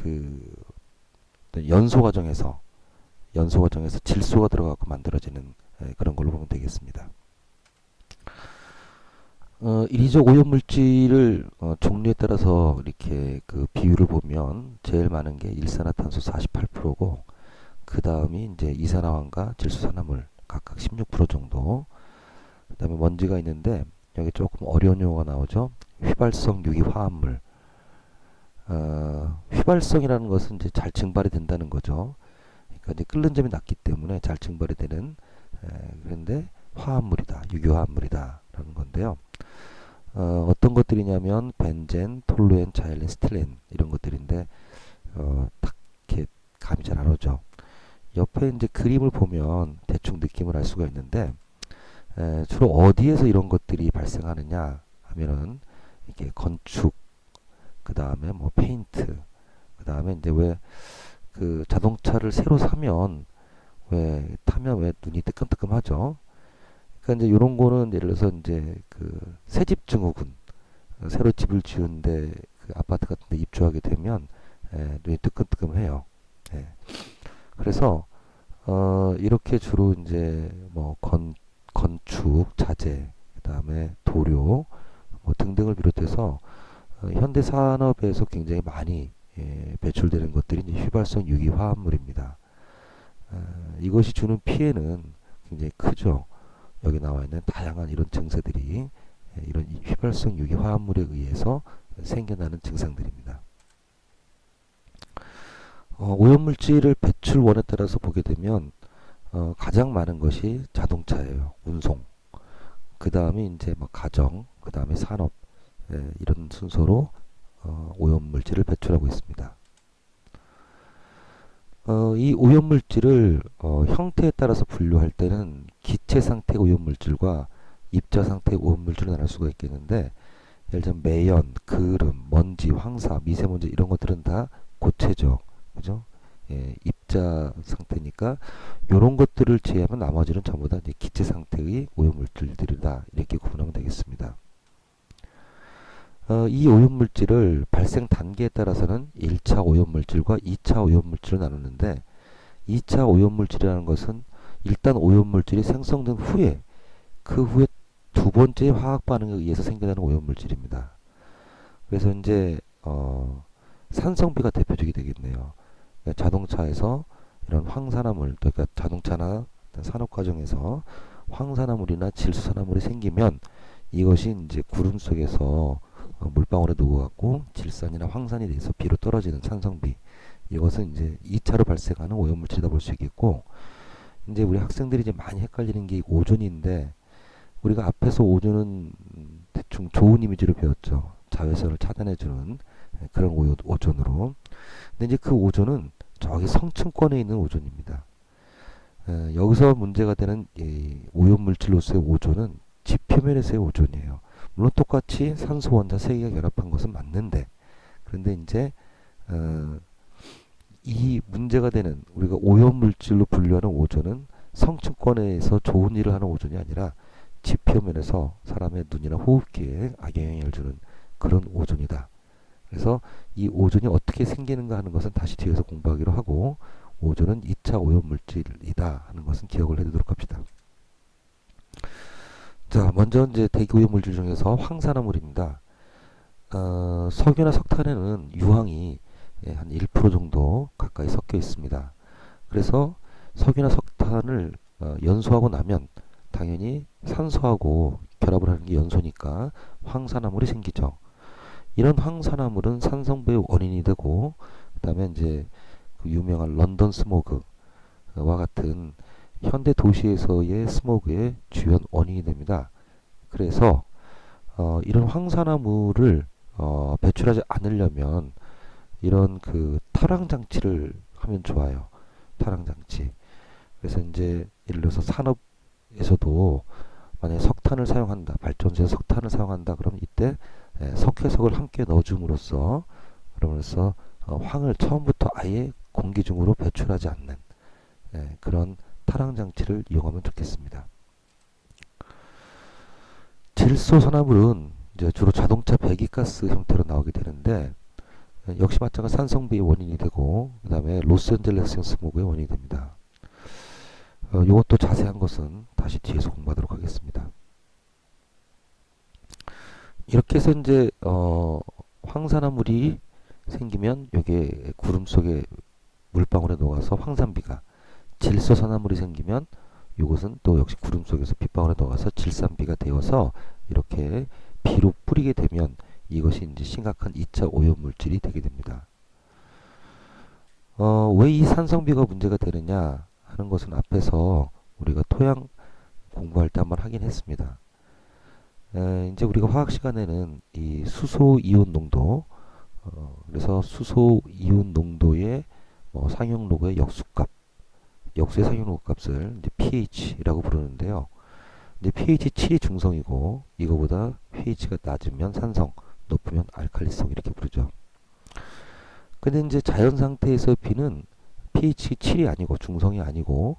그 어떤 연소 과정에서 질소가 들어가고 만들어지는 그런 걸로 보면 되겠습니다. 인위적 오염물질을 종류에 따라서 이렇게 그 비율을 보면 제일 많은 게 일산화탄소 48%고 그 다음이 이제 이산화황과 질소산화물 각각 16% 정도. 그 다음에 먼지가 있는데 여기 조금 어려운 용어가 나오죠. 휘발성 유기화합물. 휘발성이라는 것은 이제 잘 증발이 된다는 거죠. 그러니까 이제 끓는 점이 낮기 때문에 잘 증발이 되는 그런데 화합물이다, 유기화합물이다라는 건데요. 어떤 것들이냐면 벤젠, 톨루엔, 자일린, 스틸렌 이런 것들인데 딱 이렇게 감이 잘 안 오죠. 옆에 이제 그림을 보면 대충 느낌을 알 수가 있는데 주로 어디에서 이런 것들이 발생하느냐 하면은 이게 건축, 그 다음에 뭐 페인트, 그 다음에 이제 왜 그 자동차를 새로 사면 왜 타면 왜 눈이 뜨끔뜨끔하죠. 그러니까 이제 이런 거는 예를 들어서 이제 그 새집 증후군, 새로 집을 지은데 그 아파트 같은데 입주하게 되면 눈이 뜨끔뜨끔해요. 예. 그래서 이렇게 주로 이제 뭐 건축 자재, 그다음에 도료 뭐 등등을 비롯해서 현대 산업에서 굉장히 많이 배출되는 것들이 이제 휘발성 유기화합물입니다. 이것이 주는 피해는 굉장히 크죠. 여기 나와 있는 다양한 이런 증세들이 이런 휘발성 유기화합물에 의해서 생겨나는 증상들입니다. 오염물질을 배출원에 따라서 보게 되면 가장 많은 것이 자동차예요. 운송. 그 다음에 이제 뭐 가정, 그 다음에 산업 이런 순서로 오염물질을 배출하고 있습니다. 이 오염물질을 형태에 따라서 분류할 때는 기체 상태 오염물질과 입자 상태 오염물질을 나눌 수가 있겠는데 예를 들면 매연, 그름, 먼지, 황사, 미세먼지 이런 것들은 다 고체죠. 그죠? 예, 입자 상태니까 이런 것들을 제외하면 나머지는 전부 다 이제 기체 상태의 오염물질들이다. 이렇게 구분하면 되겠습니다. 이 오염물질을 발생 단계에 따라서는 1차 오염물질과 2차 오염물질을 나누는데 2차 오염물질이라는 것은 일단 오염물질이 생성된 후에 그 후에 두 번째 화학 반응에 의해서 생겨나는 오염물질입니다. 그래서 이제 산성비가 대표적이 되겠네요. 그러니까 자동차에서 이런 황산화물, 그러니까 자동차나 산업 과정에서 황산화물이나 질소산화물이 생기면 이것이 이제 구름 속에서 물방울에 녹아갖고 질산이나 황산이 돼서 비로 떨어지는 산성비. 이것은 이제 2차로 발생하는 오염물질이다 볼 수 있겠고, 이제 우리 학생들이 이제 많이 헷갈리는 게 오존인데, 우리가 앞에서 오존은 대충 좋은 이미지로 배웠죠. 자외선을 차단해주는 그런 오존으로. 근데 이제 그 오존은 저기 성층권에 있는 오존입니다. 여기서 문제가 되는 이 오염물질로서의 오존은 지표면에서의 오존이에요. 물론 똑같이 산소 원자 세 개가 결합한 것은 맞는데, 그런데 이제 이 문제가 되는 우리가 오염물질로 분류하는 오존은 성층권에서 좋은 일을 하는 오존이 아니라 지표면에서 사람의 눈이나 호흡기에 악영향을 주는 그런 오존이다. 그래서 이 오존이 어떻게 생기는가 하는 것은 다시 뒤에서 공부하기로 하고 오존은 2차 오염물질이다 하는 것은 기억을 해두도록 합시다. 자, 먼저 이제 대기 오염물질 중에서 황산화물입니다. 석유나 석탄에는 유황이 한 1% 정도 가까이 섞여 있습니다. 그래서 석유나 석탄을 연소하고 나면 당연히 산소하고 결합을 하는 게 연소니까 황산화물이 생기죠. 이런 황산화물은 산성배의 원인이 되고 그다음에 이제 그 유명한 런던 스모그와 같은 현대 도시에서의 스모그의 주요 원인이 됩니다. 그래서 이런 황산화물을 배출하지 않으려면 이런 그 탈황 장치를 하면 좋아요. 탈황 장치. 그래서 이제 예를 들어서 산업에서도 만약에 석탄을 사용한다, 발전소에서 석탄을 사용한다, 그러면 이때 석회석을 함께 넣어줌으로써 그러면서 황을 처음부터 아예 공기 중으로 배출하지 않는 그런 탈황 장치를 이용하면 좋겠습니다. 질소 산화물은 이제 주로 자동차 배기가스 형태로 나오게 되는데 역시 마찬가지 산성비의 원인이 되고 그 다음에 로스앤젤레스형 스모그의 원인이 됩니다. 이것도 자세한 것은 다시 뒤에서 공부하도록 하겠습니다. 이렇게 해서 이제 황산화물이 생기면 이게 구름 속에 물방울에 녹아서 황산비가, 질소산화물이 생기면 이것은 또 역시 구름 속에서 빗방울에 녹아서 질산비가 되어서 이렇게 비로 뿌리게 되면 이것이 이제 심각한 2차 오염물질이 되게 됩니다. 왜 이 산성비가 문제가 되느냐 하는 것은 앞에서 우리가 토양 공부할 때 한번 하긴 했습니다. 이제 우리가 화학 시간에는 이 수소 이온 농도, 그래서 수소 이온 농도의 상용 로그의 역수값, 역수의 상용 로그 값을 이제 pH라고 부르는데요. 이제 pH 7이 중성이고 이거보다 pH가 낮으면 산성, 높으면 알칼리성 이렇게 부르죠. 근데 이제 자연 상태에서 B는 pH 7이 아니고 중성이 아니고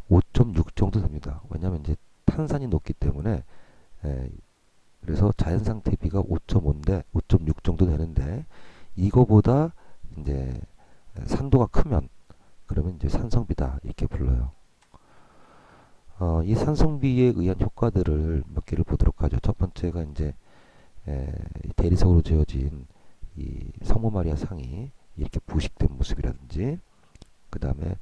5.6 정도 됩니다. 왜냐하면 이제 탄산이 높기 때문에 그래서 자연 상태 B가 5.5인데 5.6 정도 되는데 이거보다 이제 산도가 크면 그러면 이제 산성비다 이렇게 불러요. 이 산성비에 의한 효과들을 몇 개를 보도록 하죠. 첫 번째가 이제 대리석으로 지어진 이 성모 마리아 상이 이렇게 부식된 모습이라든지, 그 다음에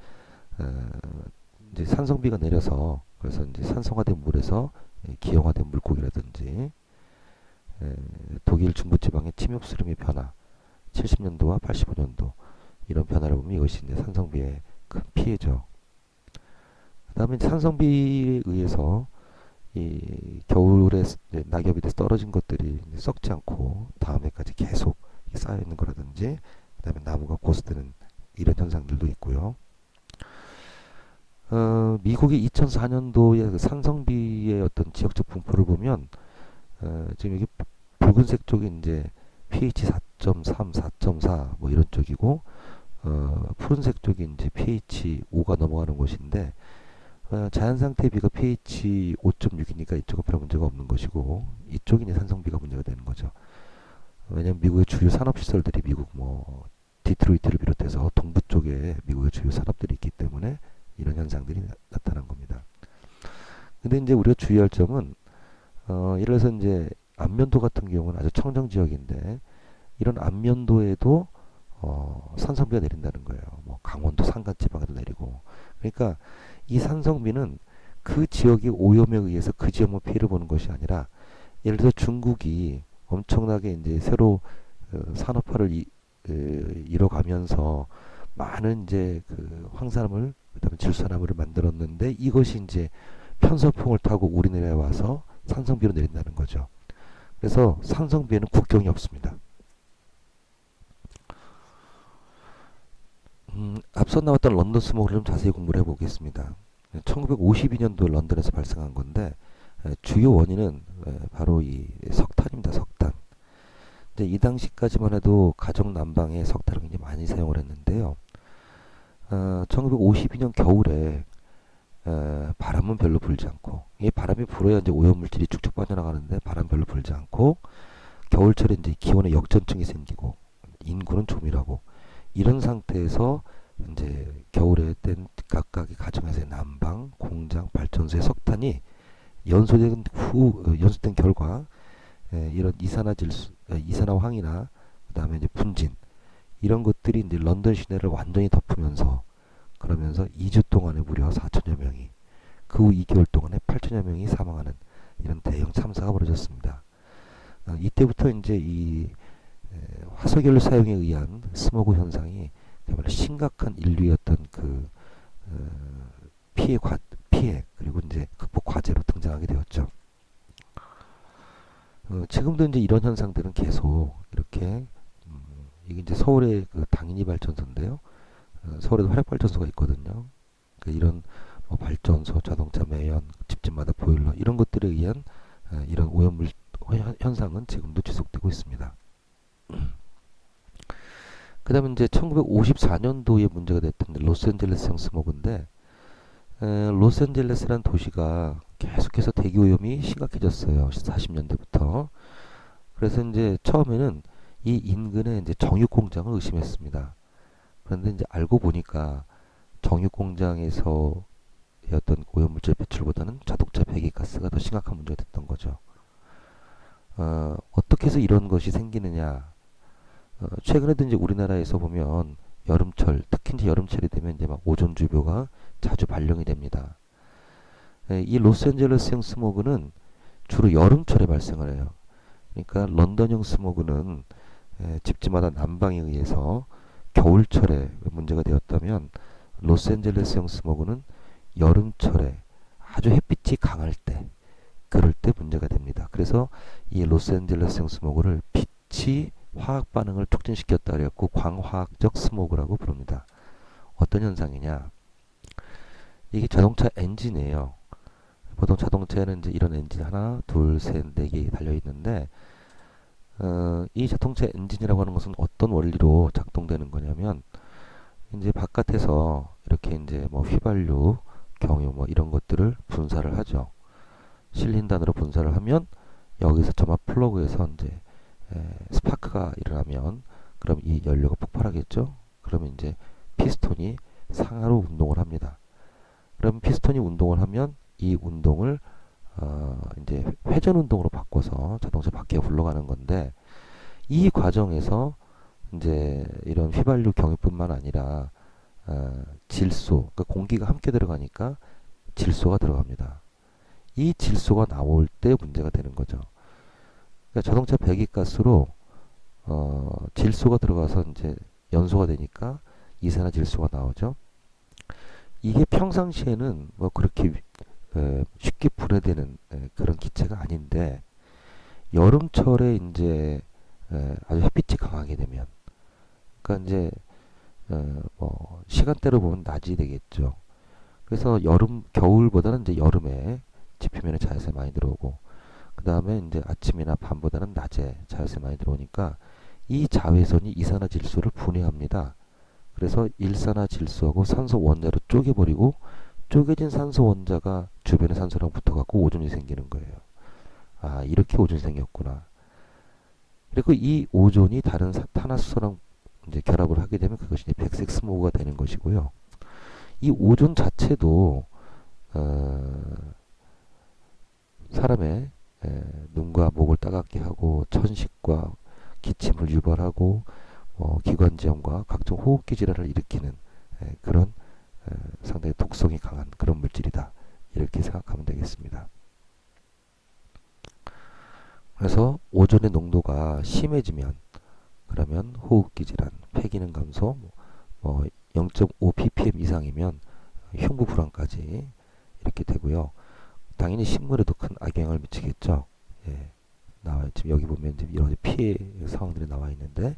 이제 산성비가 내려서 그래서 이제 산성화된 물에서 기형화된 물고기라든지, 독일 중부지방의 침엽수림의 변화, 70년도와 85년도 이런 변화를 보면 이것이 이제 산성비의 큰 피해죠. 그 다음에 산성비에 의해서 이 겨울에 낙엽이 돼서 떨어진 것들이 썩지 않고 다음 해까지 계속 쌓여 있는 거라든지, 그 다음에 나무가 고수되는 이런 현상들도 있고요. 미국의 2004년도의 그 산성비의 어떤 지역적 분포를 보면 지금 여기 붉은색 쪽이 이제 pH 4.3, 4.4 뭐 이런 쪽이고 푸른색 쪽이 이제 pH 5가 넘어가는 곳인데 자연 상태 비가 pH 5.6이니까 이쪽은 별 문제가 없는 것이고 이쪽이 이제 산성비가 문제가 되는 거죠. 왜냐면 미국의 주요 산업시설들이 미국 뭐 디트로이트를 비롯해서 동부 쪽에 미국의 주요 산업들이 있기 때문에 이런 현상들이 나타난 겁니다. 근데 이제 우리가 주의할 점은 예를 들어서 이제 안면도 같은 경우는 아주 청정 지역인데 이런 안면도에도 산성비가 내린다는 거예요. 뭐 강원도 산간 지방에도 내리고. 그러니까 이 산성비는 그 지역의 오염에 의해서 그 지역만 피해를 보는 것이 아니라 예를 들어 중국이 엄청나게 이제 새로 산업화를 이뤄가면서 많은 이제 그 황산화물, 그다음에 질소산화물을 만들었는데 이것이 이제 편서풍을 타고 우리나라에 와서 산성비로 내린다는 거죠. 그래서 산성비에는 국경이 없습니다. 앞서 나왔던 런던 스모그를 좀 자세히 공부를 해보겠습니다. 1952년도 런던에서 발생한 건데 주요 원인은 바로 이 석탄입니다. 석탄. 이제 이 당시까지만 해도 가정 난방에 석탄을 굉장히 많이 사용을 했는데요. 1952년 겨울에 바람은 별로 불지 않고, 이 바람이 불어야 이제 오염물질이 쭉쭉 빠져나가는데 바람 별로 불지 않고 겨울철에 이제 기온의 역전증이 생기고 인구는 조밀하고 이런 상태에서 이제 겨울에 된 각각의 가정에서의 난방, 공장, 발전소의 석탄이 연소된 결과 이런 이산화황이나 그다음에 이제 분진 이런 것들이 이제 런던 시내를 완전히 덮으면서 그러면서 2주 동안에 무려 4천여 명이, 그 후 2개월 동안에 8천여 명이 사망하는 이런 대형 참사가 벌어졌습니다. 이때부터 이제 이 화석연료 사용에 의한 스모그 현상이 정말 심각한 인류의 어떤 그 피해 그리고 이제 극복 과제로 등장하게 되었죠. 지금도 이제 이런 현상들은 계속 이렇게 이게 이제 서울의 그 당인이 발전소인데요. 서울에도 화력 발전소가 있거든요. 그러니까 이런 뭐 발전소, 자동차 매연, 집집마다 보일러 이런 것들에 의한 이런 오염물 현상은 지금도 지속되고 있습니다. 그 다음에 이제 1954년도에 문제가 됐던 로스앤젤레스형 스모그인데 로스앤젤레스라는 도시가 계속해서 대기 오염이 심각해졌어요. 40년대부터. 그래서 이제 처음에는 이 인근에 이제 정육 공장을 의심했습니다. 그런데 이제 알고 보니까 정육 공장에서 어떤 오염물질 배출보다는 자동차 배기가스가 더 심각한 문제가 됐던 거죠. 어떻게 해서 이런 것이 생기느냐? 최근에도 이제 우리나라에서 보면 여름철, 특히 이제 여름철이 되면 이제 막 오존주교가 자주 발령이 됩니다. 이 로스앤젤레스형 스모그는 주로 여름철에 발생을 해요. 그러니까 런던형 스모그는 집집마다 난방에 의해서 겨울철에 문제가 되었다면 로스앤젤레스형 스모그는 여름철에 아주 햇빛이 강할 때 그럴 때 문제가 됩니다. 그래서 이 로스앤젤레스형 스모그를 빛이 화학 반응을 촉진시켰다 그래갖고 광화학적 스모그라고 부릅니다. 어떤 현상이냐? 이게 자동차 엔진이에요. 보통 자동차에는 이제 이런 엔진 하나, 둘, 셋, 네 개 달려 있는데 이 자동차 엔진이라고 하는 것은 어떤 원리로 작동되는 거냐면 이제 바깥에서 이렇게 이제 뭐 휘발유, 경유 뭐 이런 것들을 분사를 하죠. 실린단으로 분사를 하면 여기서 점화 플러그에서 이제 스파크가 일어나면 그럼 이 연료가 폭발하겠죠. 그러면 이제 피스톤이 상하로 운동을 합니다. 그럼 피스톤이 운동을 하면 이 운동을 이제 회전 운동으로 바꿔서 자동차 바퀴가 굴러가는 건데 이 과정에서 이제 이런 휘발유 경유뿐만 아니라 질소, 그러니까 공기가 함께 들어가니까 질소가 들어갑니다. 이 질소가 나올 때 문제가 되는 거죠. 그러니까 자동차 배기가스로 질소가 들어가서 이제 연소가 되니까 이산화질소가 나오죠. 이게 평상시에는 뭐 그렇게 쉽게 분해되는 그런 기체가 아닌데 여름철에 이제 아주 햇빛이 강하게 되면 그러니까 이제 뭐 시간대로 보면 낮이 되겠죠. 그래서 겨울보다는 이제 여름에 지표면에 자외선이 많이 들어오고 그 다음에 이제 아침이나 밤보다는 낮에 자외선이 많이 들어오니까 이 자외선이 이산화질소를 분해합니다. 그래서 일산화질소하고 산소 원자로 쪼개버리고 쪼개진 산소 원자가 주변의 산소랑 붙어갖고 오존이 생기는 거예요. 아, 이렇게 오존이 생겼구나. 그리고 이 오존이 다른 탄화수소랑 이제 결합을 하게 되면 그것이 이제 백색 스모그가 되는 것이고요. 이 오존 자체도 사람의 눈과 목을 따갑게 하고 천식과 기침을 유발하고 기관지염과 각종 호흡기 질환을 일으키는 그런 상당히 독성이 강한 그런 물질이다. 이렇게 생각하면 되겠습니다. 그래서 오존의 농도가 심해지면 그러면 호흡기 질환, 폐기능 감소, 0.5 ppm 이상이면 흉부 불안까지 이렇게 되고요. 당연히 식물에도 큰 악영향을 미치겠죠. 예, 나와 지금 여기 보면 이제 여러 가지 피해 상황들이 나와 있는데,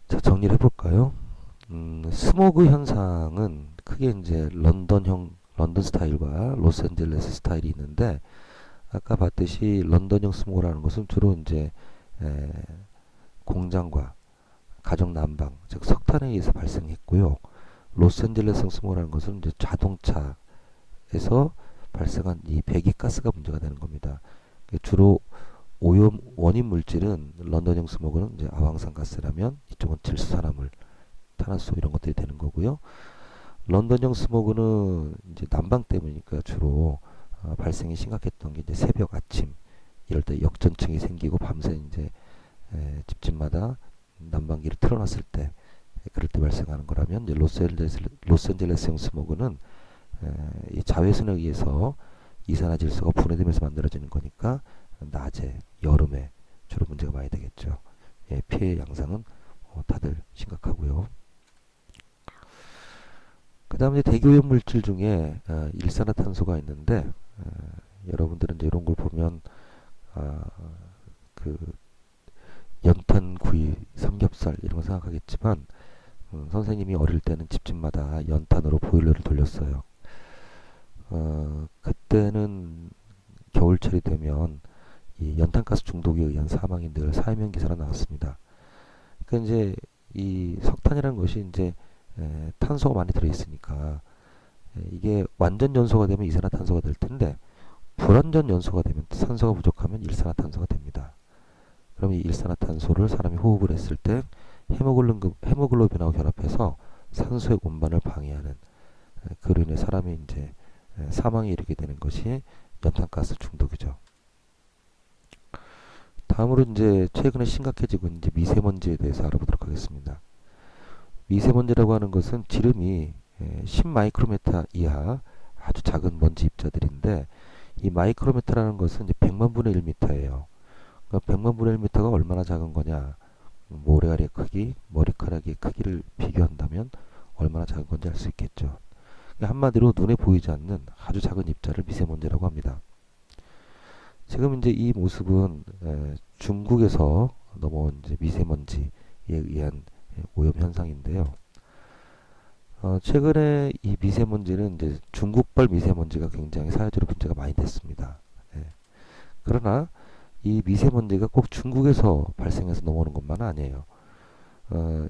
자 정리를 해볼까요? 스모그 현상은 크게 이제 런던 스타일과 로스앤젤레스 스타일이 있는데, 아까 봤듯이 런던형 스모그라는 것은 주로 이제 공장과 가정 난방, 즉 석탄에 의해서 발생했고요. 로스앤젤레스형 스모그라는 것은 이제 자동차에서 발생한 이 배기가스가 문제가 되는 겁니다. 주로 오염 원인 물질은 런던형 스모그는 이제 아황산 가스라면 이쪽은 질소산화물, 탄화수 이런 것들이 되는 거고요. 런던형 스모그는 이제 난방 때문이니까 주로 발생이 심각했던 게 이제 새벽 아침 이럴 때 역전층이 생기고 밤새 이제 집집마다 난방기를 틀어놨을 때 그럴 때 발생하는 거라면 이제 로스앤젤레스형 스모그는 이 자외선에 의해서 이산화질소가 분해되면서 만들어지는 거니까 낮에 여름에 주로 문제가 많이 되겠죠. 예, 피해 양상은 다들 심각하고요. 그 다음에 대기오염 물질 중에 일산화탄소가 있는데 여러분들은 이제 이런 걸 보면 그 연탄구이, 삼겹살 이런 거 생각하겠지만 선생님이 어릴 때는 집집마다 연탄으로 보일러를 돌렸어요. 그때는 겨울철이 되면 이 연탄가스 중독에 의한 사망이 늘 사회명 기사로 나왔습니다. 그러니까 이제 이 석탄이라는 것이 이제 탄소가 많이 들어있으니까 이게 완전 연소가 되면 이산화탄소가 될 텐데 불완전 연소가 되면 산소가 부족하면 일산화탄소가 됩니다. 그럼 이 일산화탄소를 사람이 호흡을 했을 때 헤모글로빈하고 결합해서 산소의 운반을 방해하는, 그로 인해 사람이 이제 사망에 이르게 되는 것이 연탄가스 중독이죠. 다음으로 이제 최근에 심각해지고 있는 이제 미세먼지에 대해서 알아보도록 하겠습니다. 미세먼지라고 하는 것은 지름이 10 마이크로미터 이하 아주 작은 먼지 입자들인데, 이 마이크로미터라는 것은 이제 100만 분의 1미터예요. 그러니까 100만 분의 1미터가 얼마나 작은 거냐? 모래알의 크기, 머리카락의 크기를 비교한다면 얼마나 작은 건지 알 수 있겠죠. 그러니까 한마디로 눈에 보이지 않는 아주 작은 입자를 미세먼지라고 합니다. 지금 이제 이 모습은 중국에서 넘어온 이제 미세먼지에 의한 오염 현상인데요. 최근에 이 미세먼지는 이제 중국발 미세먼지가 굉장히 사회적으로 문제가 많이 됐습니다. 예. 그러나 이 미세먼지가 꼭 중국에서 발생해서 넘어오는 것만은 아니에요.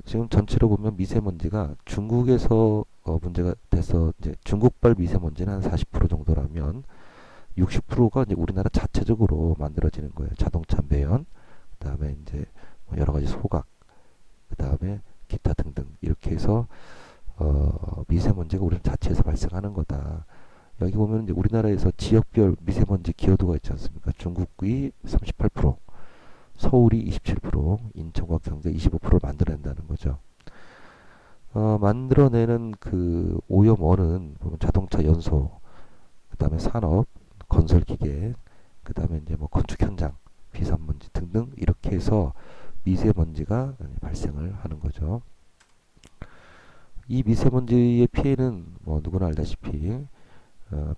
지금 전체로 보면 미세먼지가 중국에서 문제가 돼서 이제 중국발 미세먼지는 한 40% 정도라면 60%가 이제 우리나라 자체적으로 만들어지는 거예요. 자동차 매연, 그다음에 이제 뭐 여러 가지 소각, 그다음에 기타 등등 이렇게 해서 미세먼지가 우리 자체에서 발생하는 거다. 여기 보면 이제 우리나라에서 지역별 미세먼지 기여도가 있지 않습니까? 중국이 38%, 서울이 27%, 인천과 경기가 25%를 만들어낸다는 거죠. 만들어내는 그 오염원은 보면 자동차 연소, 그다음에 산업, 건설 기계, 그다음에 이제 뭐 건축 현장, 비산먼지 등등 이렇게 해서 미세먼지가 발생을 하는 거죠. 이 미세먼지의 피해는 뭐 누구나 알다시피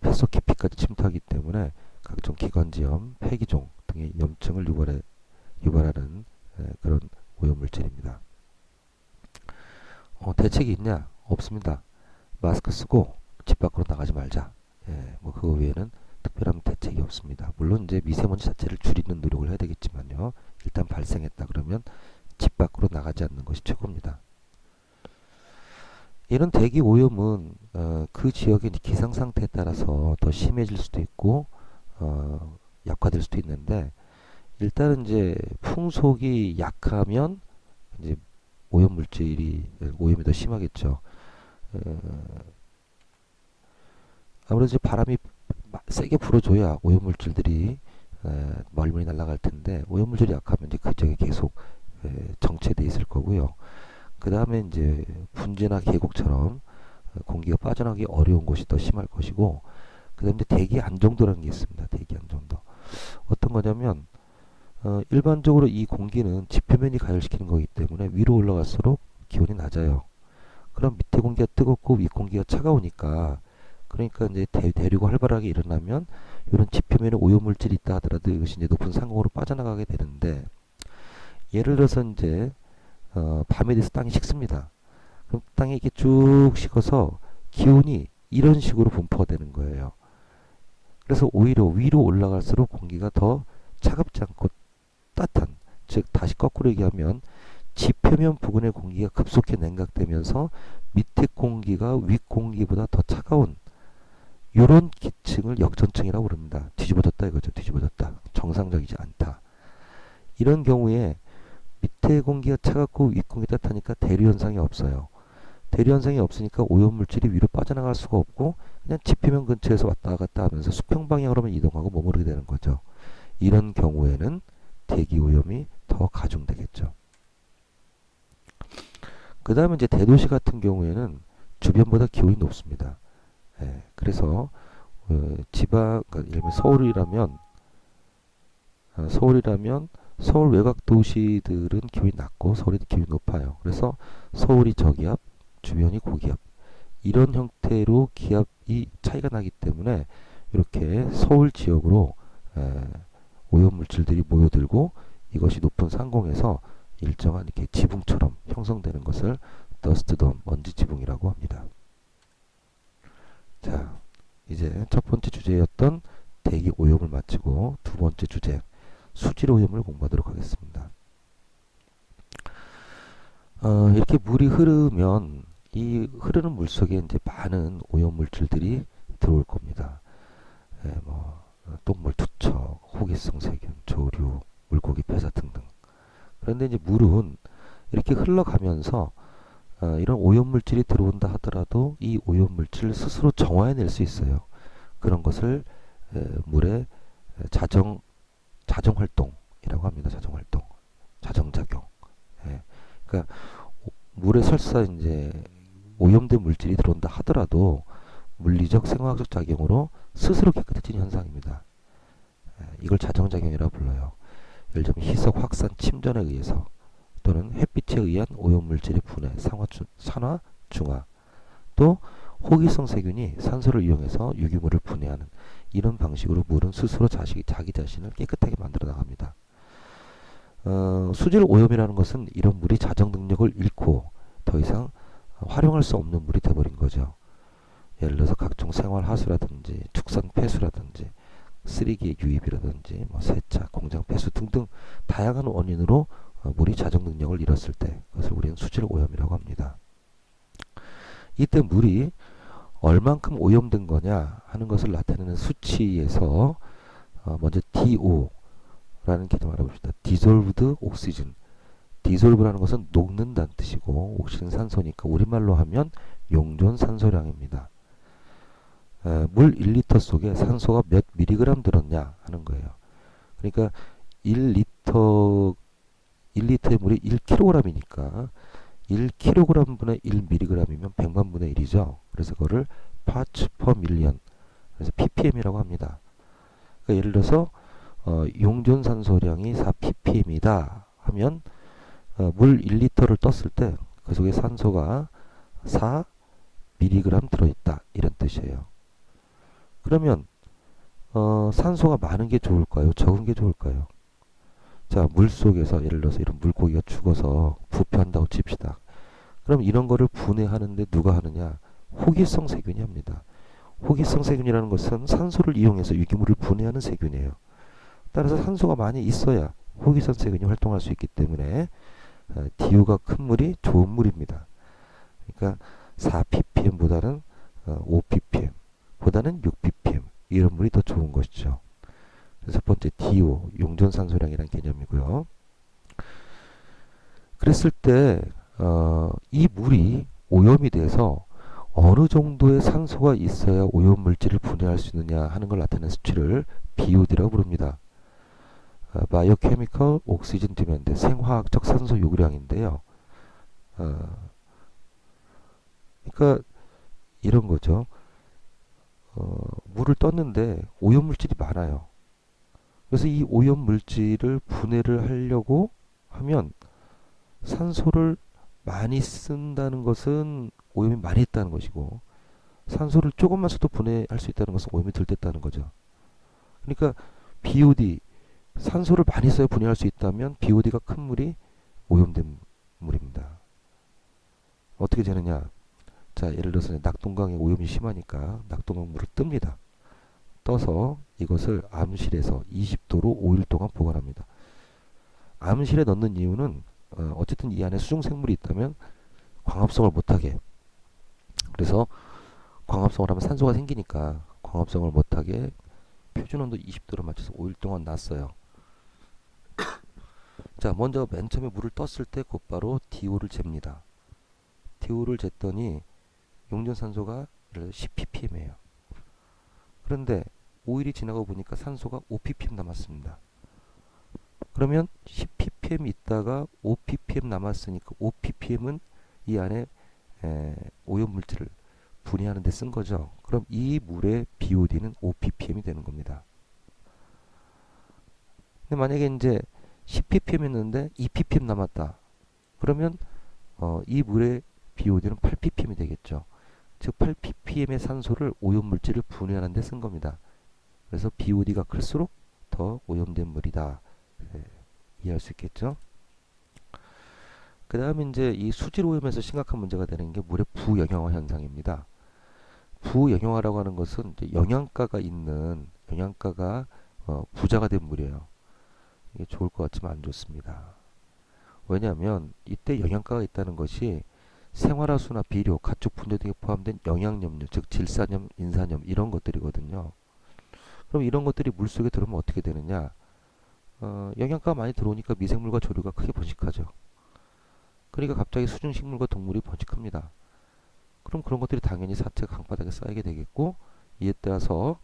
폐속 깊이까지 침투하기 때문에 각종 기관지염, 폐기종 등의 염증을 유발하는 그런 오염물질입니다. 대책이 있냐? 없습니다. 마스크 쓰고 집 밖으로 나가지 말자. 뭐 그거 외에는 특별한 대책이 없습니다. 물론 이제 미세먼지 자체를 줄이는 노력을 해야 되겠지만요. 일단 발생했다 그러면 집 밖으로 나가지 않는 것이 최고입니다. 이런 대기 오염은 그 지역의 기상 상태에 따라서 더 심해질 수도 있고 약화될 수도 있는데, 일단은 이제 풍속이 약하면 이제 오염이 더 심하겠죠. 아무래도 이제 바람이 세게 불어줘야 오염물질들이 멀리 날아갈 텐데, 오염물질이 약하면 이제 그 지역에 계속 정체돼 있을 거고요. 그 다음에 이제 분지나 계곡처럼 공기가 빠져나가기 어려운 곳이 더 심할 것이고, 그 다음에 대기 안정도라는 게 있습니다. 대기 안정도. 어떤 거냐면, 일반적으로 이 공기는 지표면이 가열시키는 거기 때문에 위로 올라갈수록 기온이 낮아요. 그럼 밑에 공기가 뜨겁고 위 공기가 차가우니까, 그러니까 이제 대류가 활발하게 일어나면 이런 지표면에 오염물질이 있다 하더라도 이것이 이제 높은 상공으로 빠져나가게 되는데, 예를 들어서 이제 밤에 돼서 땅이 식습니다. 그럼 땅이 이렇게 쭉 식어서 기온이 이런 식으로 분포가 되는 거예요. 그래서 오히려 위로 올라갈수록 공기가 더 차갑지 않고 따뜻한, 즉 다시 거꾸로 얘기하면 지표면 부근의 공기가 급속히 냉각되면서 밑에 공기가 윗 공기보다 더 차가운 이런 기층을 역전층이라고 부릅니다. 뒤집어졌다 이거죠. 뒤집어졌다. 정상적이지 않다. 이런 경우에 밑에 공기가 차갑고 윗 공기가 따뜻하니까 대류 현상이 없어요. 대류 현상이 없으니까 오염물질이 위로 빠져나갈 수가 없고 그냥 지표면 근처에서 왔다 갔다 하면서 수평 방향으로만 이동하고 머무르게 되는 거죠. 이런 경우에는 대기 오염이 더 가중되겠죠. 그 다음에 이제 대도시 같은 경우에는 주변보다 기온이 높습니다. 그래서 지방, 그러니까 예를 들면 서울이라면 서울 외곽 도시들은 기온이 낮고 서울이 기온이 높아요. 그래서 서울이 저기압, 주변이 고기압, 이런 형태로 기압이 차이가 나기 때문에 이렇게 서울 지역으로 오염물질들이 모여들고 이것이 높은 상공에서 일정한 이렇게 지붕처럼 형성되는 것을 더스트돔, 먼지 지붕이라고 합니다. 자, 이제 첫 번째 주제였던 대기 오염을 마치고 두 번째 주제, 수질 오염을 공부하도록 하겠습니다. 이렇게 물이 흐르면 이 흐르는 물 속에 이제 많은 오염 물질들이 들어올 겁니다. 뭐 똥물 투척, 호기성 세균, 조류, 물고기 폐사 등등. 그런데 이제 물은 이렇게 흘러가면서 이런 오염물질이 들어온다 하더라도 이 오염물질을 스스로 정화해낼 수 있어요. 그런 것을 물의 자정 활동이라고 합니다. 자정 활동, 자정 작용. 예. 그러니까 물에 설사 이제 오염된 물질이 들어온다 하더라도 물리적 생화학적 작용으로 스스로 깨끗해지는 현상입니다. 이걸 자정 작용이라고 불러요. 예를 들면 희석, 확산, 침전에 의해서 또는 햇빛에 의한 오염물질의 분해, 산화, 중화, 또 호기성 세균이 산소를 이용해서 유기물을 분해하는 이런 방식으로 물은 스스로 자기 자신을 깨끗하게 만들어 나갑니다. 수질 오염이라는 것은 이런 물이 자정 능력을 잃고 더 이상 활용할 수 없는 물이 되어버린 거죠. 예를 들어서 각종 생활 하수라든지 축산 폐수라든지 쓰레기의 유입이라든지 세차, 공장 폐수 등등 다양한 원인으로 물이 자정 능력을 잃었을 때 그것을 우리는 수질 오염이라고 합니다. 이때 물이 얼만큼 오염된 거냐 하는 것을 나타내는 수치에서 먼저 DO라는 개념을 알아봅시다. Dissolved Oxygen. Dissolve라는 것은 녹는다는 뜻이고 옥시즌 산소니까 우리말로 하면 용존 산소량입니다. 물 1리터 속에 산소가 몇 미리그램 들었냐 하는 거예요. 그러니까 1리터의 물이 1kg이니까 1kg분의 1mg이면 100만 분의 1이죠. 그래서 그거를 parts per million, 그래서 ppm이라고 합니다. 그러니까 예를 들어서 용존 산소량이 4ppm이다 하면 물 1리터를 떴을 때 그 속에 산소가 4mg 들어있다 이런 뜻이에요. 그러면 산소가 많은 게 좋을까요? 적은 게 좋을까요? 자, 물 속에서 예를 들어서 이런 물고기가 죽어서 부패한다고 칩시다. 그럼 이런 거를 분해하는데 누가 하느냐? 호기성 세균이 합니다. 호기성 세균이라는 것은 산소를 이용해서 유기물을 분해하는 세균이에요. 따라서 산소가 많이 있어야 호기성 세균이 활동할 수 있기 때문에 DO가 큰 물이 좋은 물입니다. 그러니까 4ppm보다는 5ppm 보다는 6ppm 이런 물이 더 좋은 것이죠. 그래서 첫 번째 DO 용존산소량이라는 개념이고요. 그랬을 때 이 물이 오염이 돼서 어느 정도의 산소가 있어야 오염물질을 분해할 수 있느냐 하는 걸 나타내는 수치를 BOD라고 부릅니다. Biochemical Oxygen Demand, 생화학적 산소 요구량인데요. 그러니까 이런 거죠. 물을 떴는데 오염물질이 많아요. 그래서 이 오염물질을 분해를 하려고 하면 산소를 많이 쓴다는 것은 오염이 많이 있다는 것이고 산소를 조금만 써도 분해할 수 있다는 것은 오염이 덜 됐다는 거죠. 그러니까 BOD, 산소를 많이 써야 분해할 수 있다면 BOD가 큰 물이 오염된 물입니다. 어떻게 되느냐? 자, 예를 들어서 낙동강에 오염이 심하니까 낙동강 물을 뜹니다. 떠서 이것을 암실에서 20도로 5일 동안 보관합니다. 암실에 넣는 이유는 어쨌든 이 안에 수중생물이 있다면 광합성을 못하게, 그래서 광합성을 하면 산소가 생기니까 광합성을 못하게 표준온도 20도로 맞춰서 5일 동안 놨어요. 자, 먼저 맨 처음에 물을 떴을 때 곧바로 DO를 잽니다. DO를 쟀더니 용존산소가 10ppm이에요. 그런데 5일이 지나고 보니까 산소가 5ppm 남았습니다. 그러면 10ppm 있다가 5ppm 남았으니까 5ppm은 이 안에 오염물질을 분해하는 데 쓴 거죠. 그럼 이 물의 BOD는 5ppm이 되는 겁니다. 근데 만약에 이제 10ppm 했는데 2ppm 남았다. 그러면 이 물의 BOD는 8ppm이 되겠죠. 즉 8ppm의 산소를 오염물질을 분해하는 데 쓴 겁니다. 그래서 BOD가 클수록 더 오염된 물이다. 이해할 수 있겠죠? 그 다음에 이제 이 수질 오염에서 심각한 문제가 되는 게 물의 부영양화 현상입니다. 부영양화라고 하는 것은 이제 영양가가 부자가 된 물이에요. 이게 좋을 것 같지만 안 좋습니다. 왜냐하면 이때 영양가가 있다는 것이 생활하수나 비료, 가축 분해 등에 포함된 영양염류, 즉 질산염, 인산염 이런 것들이거든요. 그럼 이런 것들이 물속에 들어오면 어떻게 되느냐? 영양가가 많이 들어오니까 미생물과 조류가 크게 번식하죠. 그러니까 갑자기 수중식물과 동물이 번식합니다. 그럼 그런 것들이 당연히 사체가 강바닥에 쌓이게 되겠고, 이에 따라서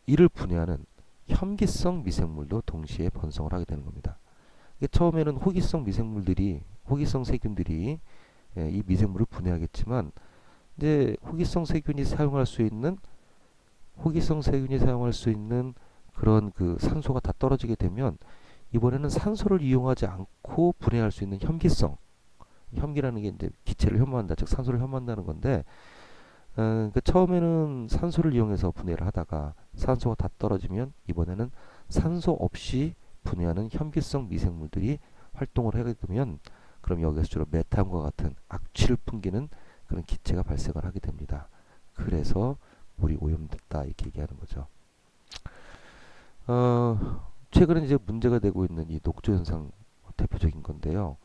이를 분해하는 혐기성 미생물도 동시에 번성을 하게 되는 겁니다. 이게 처음에는 호기성 세균들이 이 미생물을 분해하겠지만, 이제 호기성 세균이 사용할 수 있는 그런 그 산소가 다 떨어지게 되면, 이번에는 산소를 이용하지 않고 분해할 수 있는 혐기라는 게 이제 기체를 혐오한다, 즉 산소를 혐오한다는 건데, 그 처음에는 산소를 이용해서 분해를 하다가 산소가 다 떨어지면 이번에는 산소 없이 분해하는 혐기성 미생물들이 활동을 하게 되면, 그럼 여기서 주로 메탄과 같은 악취를 풍기는 그런 기체가 발생을 하게 됩니다. 그래서 물이 오염됐다 이렇게 얘기하는 거죠. 최근에 이제 문제가 되고 있는 이 녹조 현상 대표적인 건데요.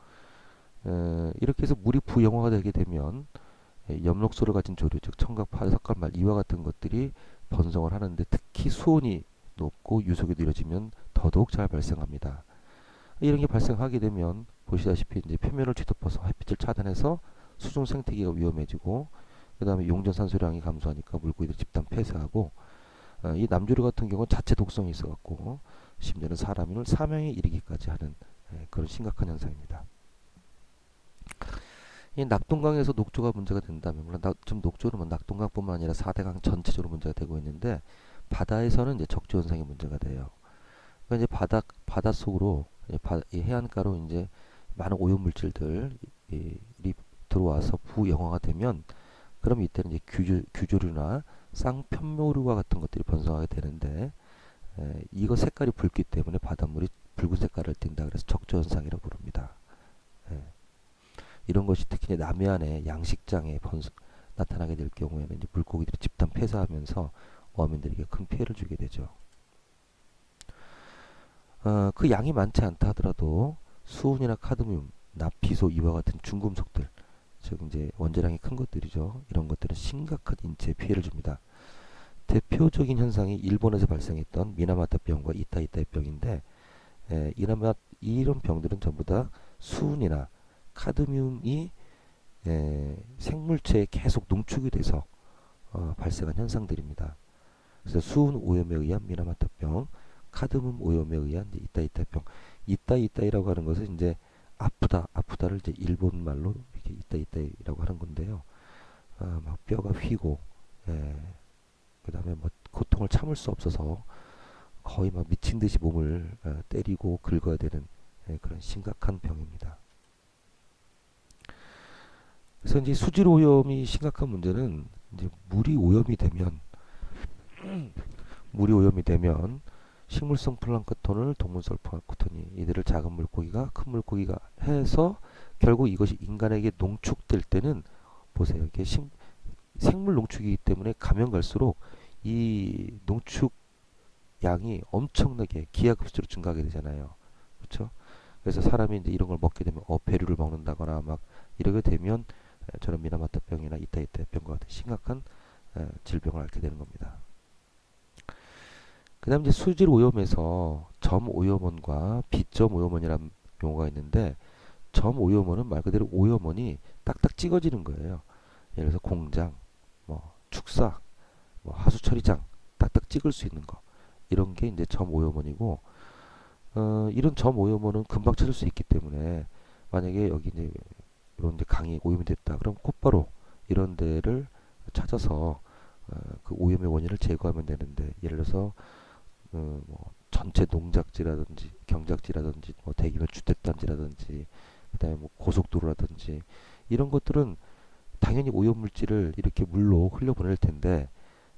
이렇게 해서 물이 부영화가 되게 되면 엽록소를 가진 조류, 즉 청각, 파석간 말, 이와 같은 것들이 번성을 하는데, 특히 수온이 높고 유속이 느려지면 더더욱 잘 발생합니다. 이런 게 발생하게 되면 보시다시피 이제 표면을 뒤덮어서 햇빛을 차단해서 수중 생태계가 위험해지고, 그 다음에 용존산소량이 감소하니까 물고기들 집단 폐사하고, 이 남조류 같은 경우는 자체 독성이 있어갖고 심지어는 사람을 사명에 이르기까지 하는 그런 심각한 현상입니다. 이 낙동강에서 녹조가 문제가 된다면, 물론 지금 녹조는 뭐 낙동강뿐만 아니라 4대강 전체적으로 문제가 되고 있는데, 바다에서는 이제 적조 현상이 문제가 돼요. 그러니까 이제 바닷속으로, 이 해안가로 이제 많은 오염물질들이 들어와서 부영화가 되면, 그럼 이때는 이제 규조류나 쌍편모류와 같은 것들이 번성하게 되는데, 이거 색깔이 붉기 때문에 바닷물이 붉은 색깔을 띈다, 그래서 적조 현상이라고 부릅니다. 예. 이런 것이 특히 남해안의 양식장에 나타나게 될 경우에는 이제 물고기들이 집단 폐사하면서 어민들에게 큰 피해를 주게 되죠. 그 양이 많지 않다 하더라도 수은이나 카드뮴, 납, 비소, 이와 같은 중금속들, 즉 이제 원자량이 큰 것들이죠. 이런 것들은 심각한 인체에 피해를 줍니다. 대표적인 현상이 일본에서 발생했던 미나마타병과 이타이타병인데, 이런 병들은 전부 다 수은이나 카드뮴이 생물체에 계속 농축이 돼서 발생한 현상들입니다. 그래서 수은 오염에 의한 미나마타병, 카드뮴 오염에 의한 이제 이타이타병. 이타이타이라고 하는 것은 이제 아프다를 이제 일본 말로 이렇게 이타이타이라고 하는 건데요. 막 뼈가 휘고, 그다음에 뭐 고통을 참을 수 없어서 거의 막 미친 듯이 몸을 때리고 긁어야 되는 그런 심각한 병입니다. 그래서 이제 수질 오염이 심각한 문제는, 이제 물이 오염이 되면 식물성 플랑크톤을 동물성 플랑크톤이, 이들을 작은 물고기가 큰 물고기가 해서 결국 이것이 인간에게 농축될 때는, 보세요. 이게 생물 농축이기 때문에 가면 갈수록 이 농축 양이 엄청나게 기하급수로 증가하게 되잖아요. 그렇죠? 그래서 사람이 이제 이런 걸 먹게 되면 어패류를 먹는다거나 막 이러게 되면 저런 미나마타병이나 이타이타병과 같은 심각한 질병을 앓게 되는 겁니다. 그 다음 이제 수질 오염에서 점 오염원과 비점 오염원이라는 용어가 있는데, 점 오염원은 말 그대로 오염원이 딱딱 찍어지는 거예요. 예를 들어서 공장, 뭐 축사, 뭐 하수 처리장 딱딱 찍을 수 있는 거, 이런 게 이제 점 오염원이고, 이런 점 오염원은 금방 찾을 수 있기 때문에, 만약에 여기 이제 이런 데 강이 오염이 됐다, 그럼 곧바로 이런 데를 찾아서 그 오염의 원인을 제거하면 되는데, 예를 들어서 뭐 전체 농작지라든지 경작지라든지 뭐 대규모 주택단지라든지 그다음에 뭐 고속도로라든지 이런 것들은 당연히 오염물질을 이렇게 물로 흘려보낼 텐데,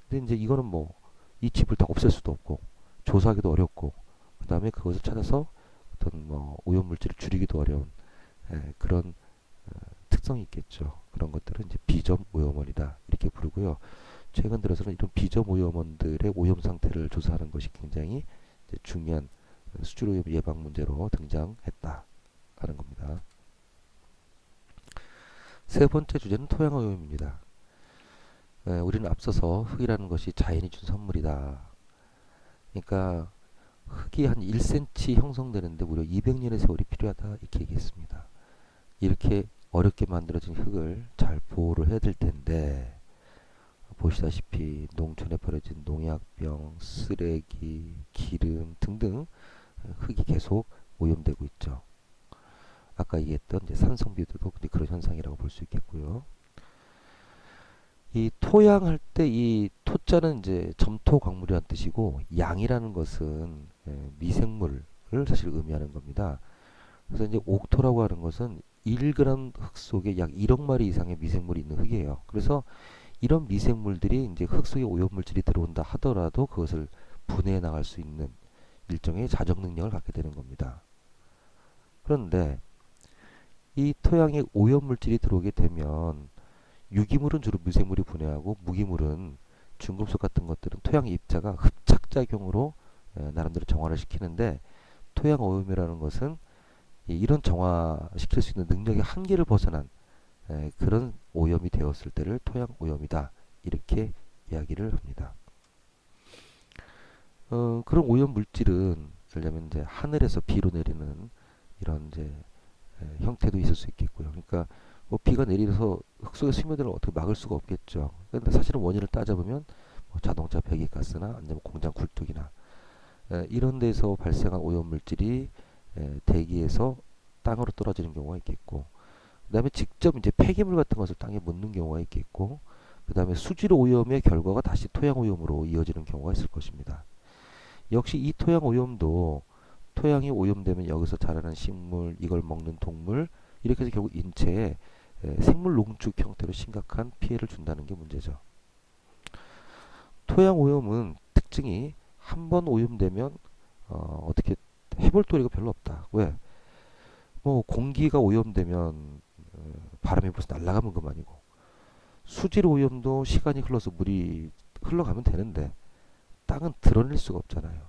근데 이제 이거는 뭐 이 집을 다 없앨 수도 없고 조사하기도 어렵고, 그다음에 그것을 찾아서 어떤 뭐 오염물질을 줄이기도 어려운 그런 특성이 있겠죠. 그런 것들은 이제 비점 오염원이다 이렇게 부르고요. 최근 들어서는 이런 비점 오염원들의 오염 상태를 조사하는 것이 굉장히 이제 중요한 수질 오염 예방 문제로 등장했다 하는 겁니다. 세 번째 주제는 토양 오염입니다. 우리는 앞서서 흙이라는 것이 자연이 준 선물이다. 그러니까 흙이 한 1cm 형성되는데 무려 200년의 세월이 필요하다 이렇게 얘기했습니다. 이렇게 어렵게 만들어진 흙을 잘 보호를 해야 될 텐데 보시다시피 농촌에 버려진 농약병, 쓰레기, 기름 등등 흙이 계속 오염되고 있죠. 아까 얘기했던 이제 산성비도 그런 현상이라고 볼 수 있겠고요. 이 토양할 때 이 토자는 이제 점토 광물이라는 뜻이고 양이라는 것은 미생물을 사실 의미하는 겁니다. 그래서 이제 옥토라고 하는 것은 1g 흙 속에 약 1억 마리 이상의 미생물이 있는 흙이에요. 그래서 이런 미생물들이 이제 흙 속에 오염물질이 들어온다 하더라도 그것을 분해해 나갈 수 있는 일종의 자정 능력을 갖게 되는 겁니다. 그런데 이 토양에 오염물질이 들어오게 되면 유기물은 주로 미생물이 분해하고 무기물은 중금속 같은 것들은 토양 입자가 흡착작용으로 나름대로 정화를 시키는데 토양 오염이라는 것은 이런 정화시킬 수 있는 능력의 한계를 벗어난 그런 오염이 되었을 때를 토양 오염이다 이렇게 이야기를 합니다. 그런 오염 물질은 예를 들면 이제 하늘에서 비로 내리는 이런 이제 형태도 있을 수 있겠고요. 그러니까 뭐 비가 내리서 흙 속에 스며드는 걸 어떻게 막을 수가 없겠죠. 그런데 사실은 원인을 따져보면 뭐 자동차 배기가스나 아니면 공장 굴뚝이나 이런 데서 발생한 오염 물질이 대기에서 땅으로 떨어지는 경우가 있겠고, 그 다음에 직접 이제 폐기물 같은 것을 땅에 묻는 경우가 있겠고, 그 다음에 수질 오염의 결과가 다시 토양 오염으로 이어지는 경우가 있을 것입니다. 역시 이 토양 오염도 토양이 오염되면 여기서 자라는 식물, 이걸 먹는 동물, 이렇게 해서 결국 인체에 생물 농축 형태로 심각한 피해를 준다는 게 문제죠. 토양 오염은 특징이 한 번 오염되면 어떻게 해볼 도리가 별로 없다. 왜? 뭐 공기가 오염되면 바람이 불어서 날아가면 그만이고 수질 오염도 시간이 흘러서 물이 흘러가면 되는데 땅은 드러낼 수가 없잖아요.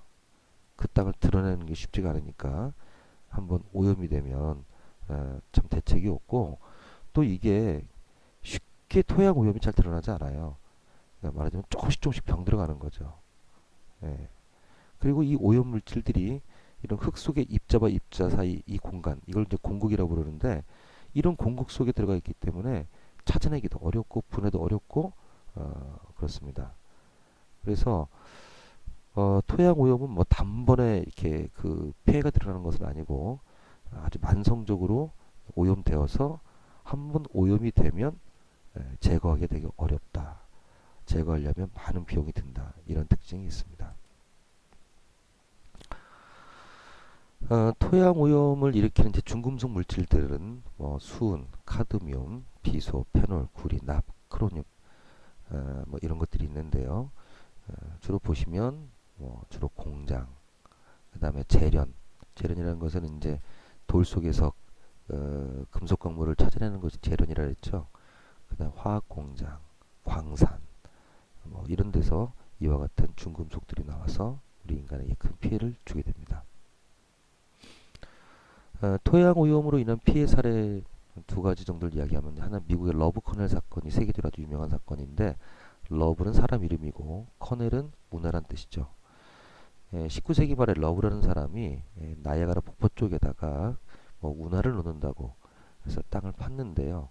그 땅을 드러내는 게 쉽지가 않으니까 한번 오염이 되면 참 대책이 없고 또 이게 쉽게 토양 오염이 잘 드러나지 않아요. 그러니까 말하자면 조금씩 조금씩 병들어가는 거죠. 예. 그리고 이 오염 물질들이 이런 흙 속의 입자와 입자 사이 이 공간 이걸 이제 공국이라고 부르는데 이런 공국 속에 들어가 있기 때문에 찾아내기도 어렵고 분해도 어렵고 그렇습니다. 그래서 토양 오염은 뭐 단번에 이렇게 그 피해가 드러나는 것은 아니고 아주 만성적으로 오염되어서 한번 오염이 되면 제거하기 되게 어렵다. 제거하려면 많은 비용이 든다. 이런 특징이 있습니다. 토양 오염을 일으키는 중금속 물질들은 뭐 수은, 카드뮴, 비소, 페놀, 구리, 납, 크로늄 뭐 이런 것들이 있는데요. 주로 보시면 주로 공장, 그 다음에 재련이라는 것은 이제 돌 속에서 금속 광물을 찾아내는 것이 재련이라 했죠. 그 다음 화학 공장, 광산 뭐 이런 데서 이와 같은 중금속들이 나와서 우리 인간에게 큰 피해를 주게 됩니다. 토양 오염으로 인한 피해 사례 두 가지 정도를 이야기하면 하나 미국의 러브 커넬 사건이 세계적으로 아주 유명한 사건인데 러브는 사람 이름이고 커넬은 운하란 뜻이죠. 19세기 말에 러브라는 사람이 나이아가라 폭포 쪽에다가 뭐 운하를 놓는다고 해서 땅을 팠는데요.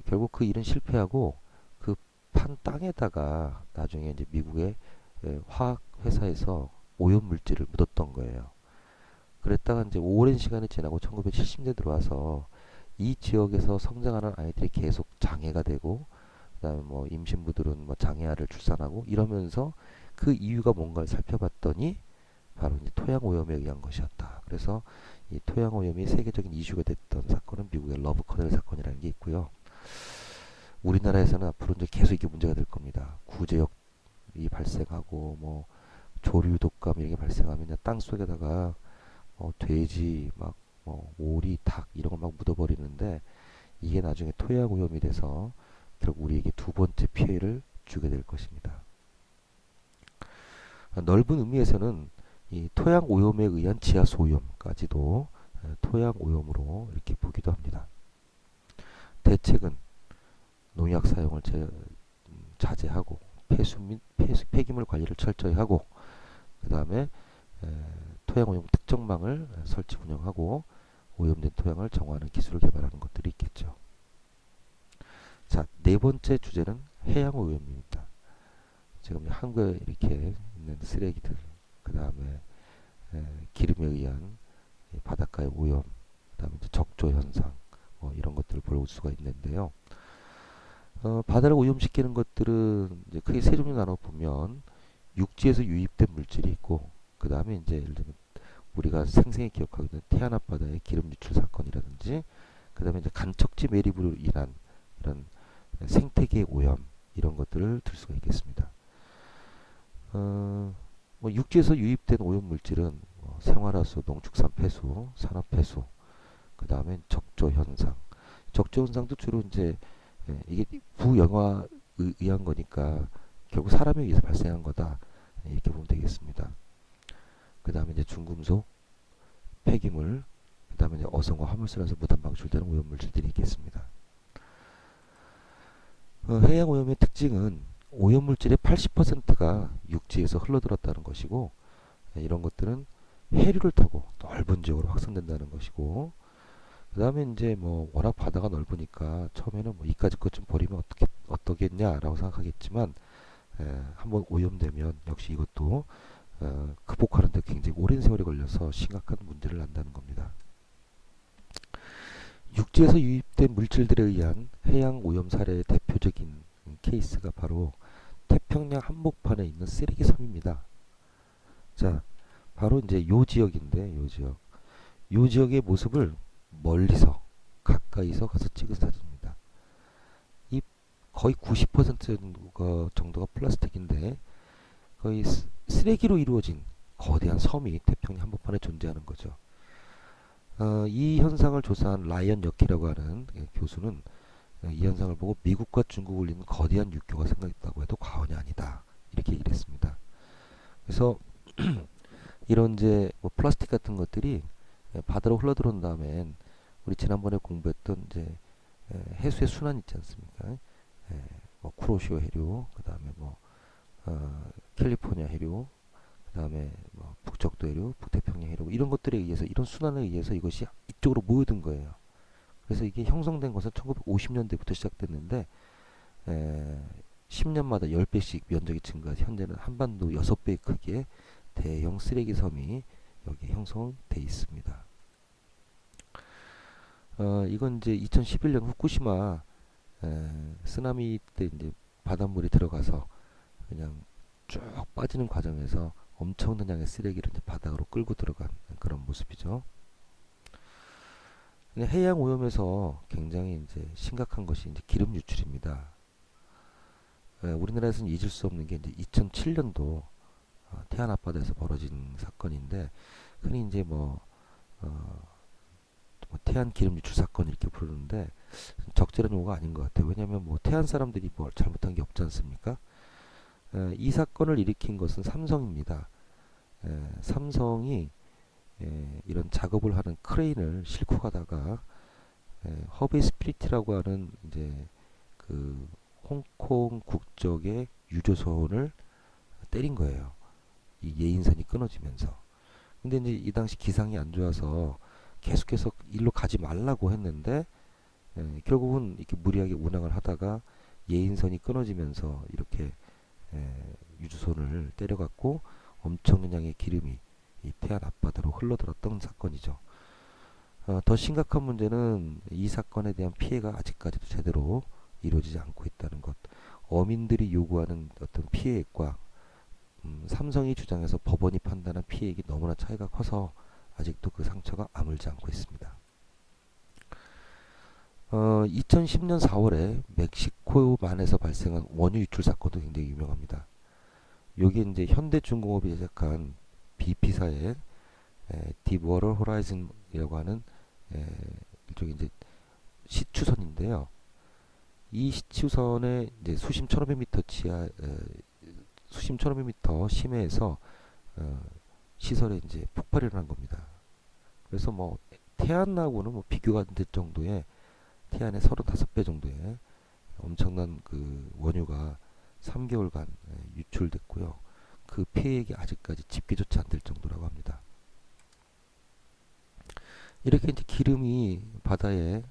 결국 그 일은 실패하고 그 판 땅에다가 나중에 이제 미국의 화학 회사에서 오염 물질을 묻었던 거예요. 그랬다가 이제 오랜 시간이 지나고 1970년대 들어와서 이 지역에서 성장하는 아이들이 계속 장애가 되고 그다음에 뭐 임신부들은 뭐 장애아를 출산하고 이러면서 그 이유가 뭔가를 살펴봤더니 바로 이제 토양 오염에 의한 것이었다. 그래서 이 토양 오염이 세계적인 이슈가 됐던 사건은 미국의 러브 커넬 사건이라는 게 있고요. 우리나라에서는 앞으로 이제 계속 이게 문제가 될 겁니다. 구제역이 발생하고 뭐 조류 독감 이런 게 발생하면 땅 속에다가 돼지 막 오리 닭 이런 걸 막 묻어버리는데 이게 나중에 토양 오염이 돼서 결국 우리에게 두 번째 피해를 주게 될 것입니다. 넓은 의미에서는 이 토양 오염에 의한 지하수 오염까지도 토양 오염으로 이렇게 보기도 합니다. 대책은 농약 사용을 자제하고 폐수 및 폐기물 관리를 철저히 하고 그 다음에 토양 오염 특정망을 설치 운영하고 오염된 토양을 정화하는 기술을 개발하는 것들이 있겠죠. 자, 네 번째 주제는 해양 오염입니다. 지금 한국에 이렇게 있는 쓰레기들, 그 다음에 기름에 의한 바닷가의 오염, 그 다음에 적조 현상, 뭐 이런 것들을 볼 수가 있는데요. 바다를 오염시키는 것들은 이제 크게 세 종류 나눠 보면 육지에서 유입된 물질이 있고, 그 다음에 이제 예를 들면 우리가 생생히 기억하고 있는 태안 앞바다의 기름 유출 사건이라든지, 그 다음에 이제 간척지 매립으로 인한 이런 생태계 오염, 이런 것들을 들 수가 있겠습니다. 뭐 육지에서 유입된 오염 물질은 생활하수, 농축산 폐수, 산업 폐수, 그 다음에 적조 현상. 적조 현상도 주로 이제 이게 부영화에 의한 거니까 결국 사람에 의해서 발생한 거다, 이렇게 보면 되겠습니다. 그 다음에 이제 중금속, 폐기물, 그 다음에 이제 어성과 화물선에서 무단 방출되는 오염 물질들이 있겠습니다. 해양 오염의 특징은 오염 물질의 80%가 육지에서 흘러들었다는 것이고, 이런 것들은 해류를 타고 넓은 지역으로 확산된다는 것이고, 그 다음에 이제 뭐 워낙 바다가 넓으니까 처음에는 뭐 이까짓 것 좀 버리면 어떻겠냐라고 생각하겠지만, 한번 오염되면 역시 이것도 극복하는데 굉장히 오랜 세월이 걸려서 심각한 문제를 난다는 겁니다. 육지에서 유입된 물질들에 의한 해양 오염 사례의 대표적인 케이스가 바로 태평양 한복판에 있는 쓰레기 섬입니다. 자, 바로 이제 요 지역인데, 요 지역의 모습을 멀리서 가까이서 가서 찍은 사진입니다. 이 거의 90% 정도가 플라스틱인데, 거의 쓰레기로 이루어진 거대한 섬이 태평양 한복판에 존재하는 거죠. 이 현상을 조사한 라이언 여키라고 하는 교수는 이 현상을 보고 미국과 중국을 잇는 거대한 육교가 생겼다고 해도 과언이 아니다, 이렇게 얘기를 했습니다. 그래서 이런 이제 뭐 플라스틱 같은 것들이 바다로 흘러들어온 다음엔 우리 지난번에 공부했던 이제 해수의 순환 있지 않습니까? 뭐 쿠로시오 해류, 그 다음에 뭐 캘리포니아 해류, 그 다음에 뭐 북적도 해류, 북태평양 해류, 이런 것들에 의해서, 이런 순환에 의해서 이것이 이쪽으로 모여든 거예요. 그래서 이게 형성된 것은 1950년대부터 시작됐는데 10년마다 10배씩 면적이 증가해서 현재는 한반도 6배의 크기의 대형 쓰레기 섬이 여기 형성돼 있습니다. 이건 이제 2011년 후쿠시마 쓰나미 때 이제 바닷물이 들어가서 그냥 쭉 빠지는 과정에서 엄청난 양의 쓰레기를 이제 바닥으로 끌고 들어간 그런 모습이죠. 해양 오염에서 굉장히 이제 심각한 것이 이제 기름 유출입니다. 우리나라에서는 잊을 수 없는 게 이제 2007년도 태안 앞바다에서 벌어진 사건인데, 흔히 이제 뭐 태안 기름 유출 사건 이렇게 부르는데 적절한 용어가 아닌 것 같아요. 왜냐하면 뭐 태안 사람들이 뭘 잘못한 게 없지 않습니까? 이 사건을 일으킨 것은 삼성입니다. 삼성이 이런 작업을 하는 크레인을 싣고 가다가 허베이 스피리트라고 하는 이제 그 홍콩 국적의 유조선을 때린 거예요. 이 예인선이 끊어지면서. 근데 이제 이 당시 기상이 안 좋아서 계속해서 일로 가지 말라고 했는데 결국은 이렇게 무리하게 운항을 하다가 예인선이 끊어지면서 이렇게 유조선을 때려갖고 엄청난 양의 기름이 이 태안 앞바다로 흘러들었던 사건이죠. 더 심각한 문제는 이 사건에 대한 피해가 아직까지도 제대로 이루어지지 않고 있다는 것. 어민들이 요구하는 어떤 피해액과 삼성이 주장해서 법원이 판단한 피해액이 너무나 차이가 커서 아직도 그 상처가 아물지 않고 있습니다. 2010년 4월에 멕시코만에서 발생한 원유 유출 사건도 굉장히 유명합니다. 여기 이제 현대중공업이 제작한 BP사의 딥워터 호라이즌이라고 하는 일종의 이제 시추선인데요. 이 시추선에 이제 수심 1,500m 지하, 수심 1,500m 심해에서 시설에 이제 폭발이 일어난 겁니다. 그래서 뭐 태안하고는 뭐 비교가 안 될 정도의, 태안의 35배 정도의 엄청난 그 원유가 3개월간 유출됐고요. 그 피해액이 아직까지 집계조차 안 될 정도라고 합니다. 이렇게 이제 기름이 바다에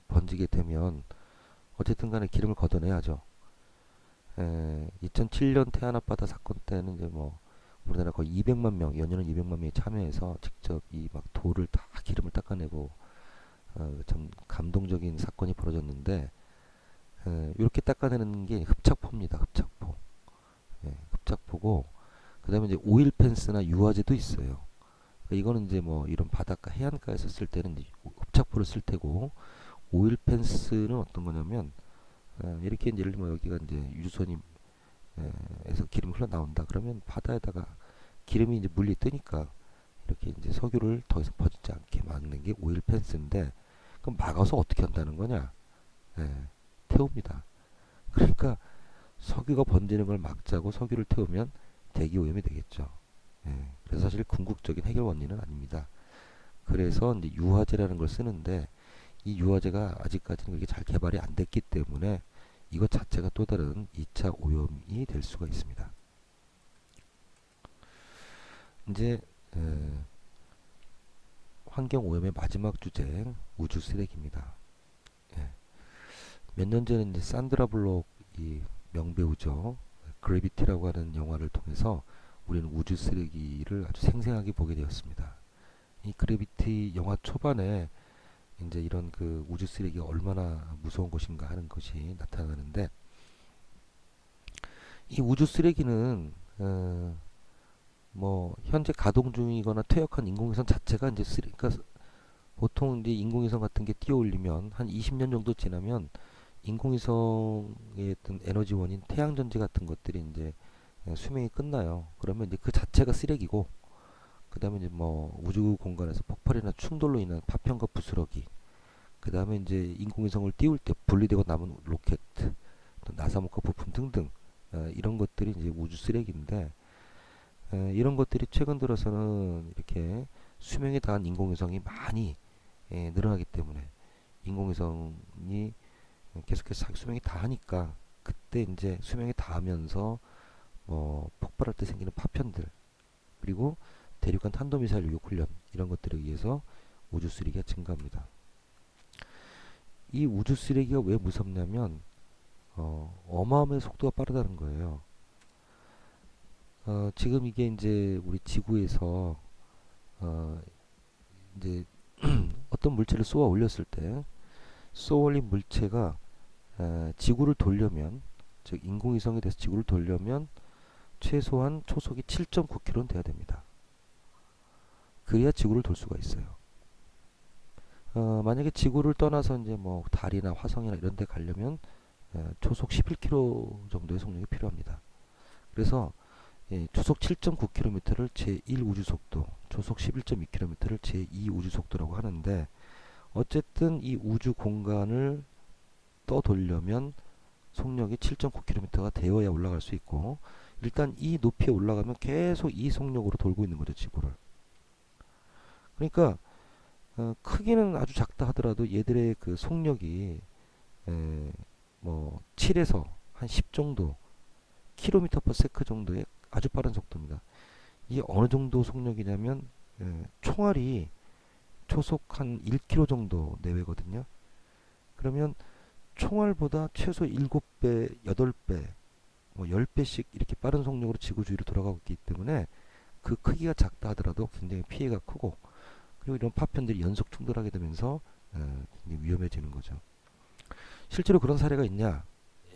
번지게 되면 어쨌든 간에 기름을 걷어내야죠. 2007년 태안 앞바다 사건 때는 이제 뭐 우리나라 거의 200만 명, 연이은 200만 명이 참여해서 직접 이 막 돌을 다 기름을 닦아내고 참 감동적인 사건이 벌어졌는데 이렇게 닦아내는 게 흡착포입니다. 흡착포. 흡착포고 그다음에 이제 오일 펜스나 유화제도 있어요. 그러니까 이거는 이제 뭐 이런 바닷가 해안가에서 쓸 때는 이제 흡착포를 쓸 테고 오일 펜스는 어떤 거냐면 이렇게 이제 예를 들면 여기가 이제 유선이 에서 기름이 흘러나온다 그러면 바다에다가 기름이 이제 물리 뜨니까 이렇게 이제 석유를 더 이상 퍼지지 않게 막는 게 오일 펜스인데 그럼 막아서 어떻게 한다는 거냐? 태웁니다. 그러니까 석유가 번지는 걸 막자고 석유를 태우면 대기 오염이 되겠죠. 그래서 사실 궁극적인 해결 원리는 아닙니다. 그래서 이제 유화제라는 걸 쓰는데 이 유화제가 아직까지는 그렇게 잘 개발이 안 됐기 때문에 이것 자체가 또 다른 2차 오염이 될 수가 있습니다. 이제 환경 오염의 마지막 주제 우주 쓰레기입니다. 몇 년 전에 이제 산드라 블록 이 명배우죠. 그래비티라고 하는 영화를 통해서 우리는 우주 쓰레기를 아주 생생하게 보게 되었습니다. 이 그래비티 영화 초반에 이제 이런 그 우주 쓰레기가 얼마나 무서운 것인가 하는 것이 나타나는데 이 우주 쓰레기는 뭐 현재 가동 중이거나 퇴역한 인공위성 자체가 이제 그러니까 보통 이제 인공위성 같은 게 띄어 올리면 한 20년 정도 지나면 인공위성의 어떤 에너지원인 태양전지 같은 것들이 이제 수명이 끝나요. 그러면 이제 그 자체가 쓰레기고 그 다음에 이제 뭐 우주 공간에서 폭발이나 충돌로 인한 파편과 부스러기 그 다음에 이제 인공위성을 띄울 때 분리되고 남은 로켓 또 나사 목화 부품 등등 이런 것들이 이제 우주 쓰레기인데 이런 것들이 최근 들어서는 이렇게 수명이 다한 인공위성이 많이 늘어나기 때문에 인공위성이 계속해서 자기 수명이 다하니까 그때 이제 수명이 다하면서 뭐 폭발할 때 생기는 파편들 그리고 대륙간 탄도미사일 유격 훈련 이런 것들에 의해서 우주 쓰레기가 증가합니다. 이 우주 쓰레기가 왜 무섭냐면 어마어마한 속도가 빠르다는 거예요. 지금 이게 이제 우리 지구에서 이제 어떤 물체를 쏘아 올렸을 때 쏘아 올린 물체가 지구를 돌려면 즉 인공위성에 대해서 지구를 돌려면 최소한 초속이 7.9km는 돼야 됩니다. 그래야 지구를 돌 수가 있어요. 만약에 지구를 떠나서 이제 뭐 달이나 화성이나 이런 데 가려면 초속 11km 정도의 속력이 필요합니다. 그래서 초속 7.9km를 제1 우주속도, 초속 11.2km를 제2 우주속도라고 하는데 어쨌든 이 우주 공간을 떠돌려면 속력이 7.9km가 되어야 올라갈 수 있고 일단 이 높이에 올라가면 계속 이 속력으로 돌고 있는 거죠, 지구를. 그러니까 크기는 아주 작다 하더라도 얘들의 그 속력이 뭐 7에서 한 10 정도 킬로미터 퍼 세크 정도의 아주 빠른 속도입니다. 이게 어느 정도 속력이냐면 총알이 초속 한 1km 정도 내외거든요. 그러면 총알보다 최소 7배, 8배, 뭐 10배씩 이렇게 빠른 속력으로 지구 주위로 돌아가고 있기 때문에 그 크기가 작다 하더라도 굉장히 피해가 크고 그리고 이런 파편들이 연속 충돌하게 되면서 굉장히 위험해지는 거죠. 실제로 그런 사례가 있냐?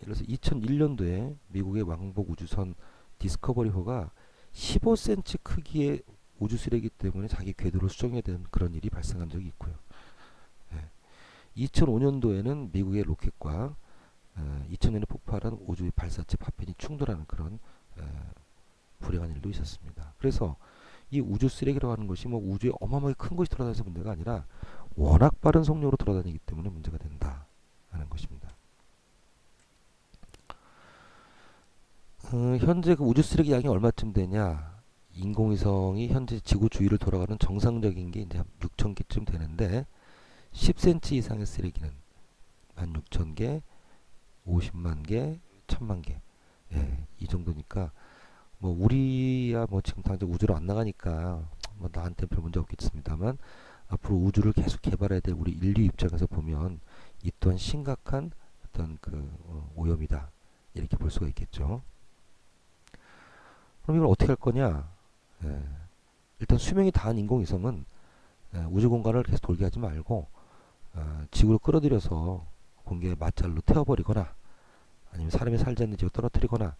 예를 들어서 2001년도에 미국의 왕복 우주선 디스커버리호가 15cm 크기의 우주 쓰레기 때문에 자기 궤도를 수정해야 되는 그런 일이 발생한 적이 있고요. 2005년도에는 미국의 로켓과 2000년에 폭발한 우주의 발사체 파편이 충돌하는 그런 불행한 일도 있었습니다. 그래서 이 우주 쓰레기라고 하는 것이 뭐 우주에 어마어마하게 큰 것이 돌아다녀서 문제가 아니라 워낙 빠른 속력으로 돌아다니기 때문에 문제가 된다 하는 것입니다. 현재 그 우주 쓰레기 양이 얼마쯤 되냐? 인공위성이 현재 지구 주위를 돌아가는 정상적인 게 이제 6,000개쯤 되는데 10cm 이상의 쓰레기는 16,000개, 50만 개, 1,000만 개. 이 정도니까 뭐 우리야 뭐 지금 당장 우주로 안 나가니까 뭐 나한테 별 문제 없겠습니다만 앞으로 우주를 계속 개발해야 될 우리 인류 입장에서 보면 이 또한 심각한 어떤 그 오염이다 이렇게 볼 수가 있겠죠. 그럼 이걸 어떻게 할 거냐? 예, 일단 수명이 다한 인공위성은 우주 공간을 계속 돌게 하지 말고 지구로 끌어들여서 공기의 마찰로 태워버리거나 아니면 사람이 살지 않는 지역에 떨어뜨리거나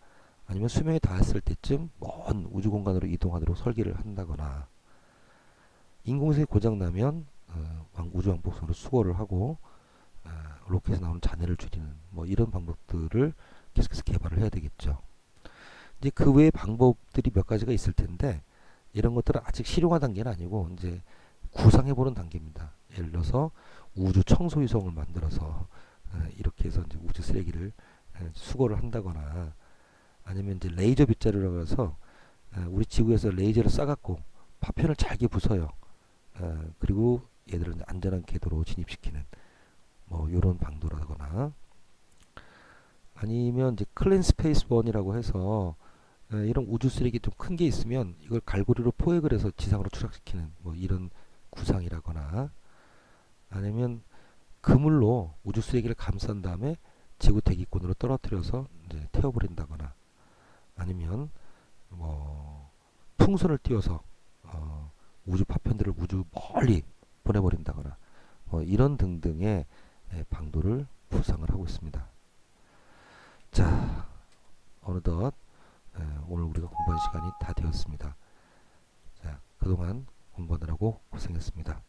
아니면 수명이 닿았을 때쯤 먼 우주 공간으로 이동하도록 설계를 한다거나 인공위성이 고장나면 우주 왕복선으로 수거를 하고 로켓에서 나오는 잔해를 줄이는 뭐 이런 방법들을 계속해서 개발을 해야 되겠죠. 이제 그 외의 방법들이 몇 가지가 있을 텐데 이런 것들은 아직 실용화 단계는 아니고 이제 구상해보는 단계입니다. 예를 들어서 우주 청소위성을 만들어서 이렇게 해서 이제 우주 쓰레기를 수거를 한다거나 아니면 이제 레이저 빗자루라고 해서 우리 지구에서 레이저를 쏴갖고 파편을 잘게 부숴요. 그리고 얘들을 안전한 궤도로 진입시키는 뭐 이런 방도라거나 아니면 이제 클린 스페이스 원이라고 해서 이런 우주 쓰레기 좀 큰 게 있으면 이걸 갈고리로 포획을 해서 지상으로 추락시키는 뭐 이런 구상이라거나 아니면 그물로 우주 쓰레기를 감싼 다음에 지구 대기권으로 떨어뜨려서 이제 태워버린다거나 아니면 뭐 풍선을 띄워서 우주 파편들을 우주 멀리 보내버린다거나 뭐 이런 등등의 방도를 구상을 하고 있습니다. 자, 어느덧 오늘 우리가 공부한 시간이 다 되었습니다. 자, 그동안 공부하느라고 고생했습니다.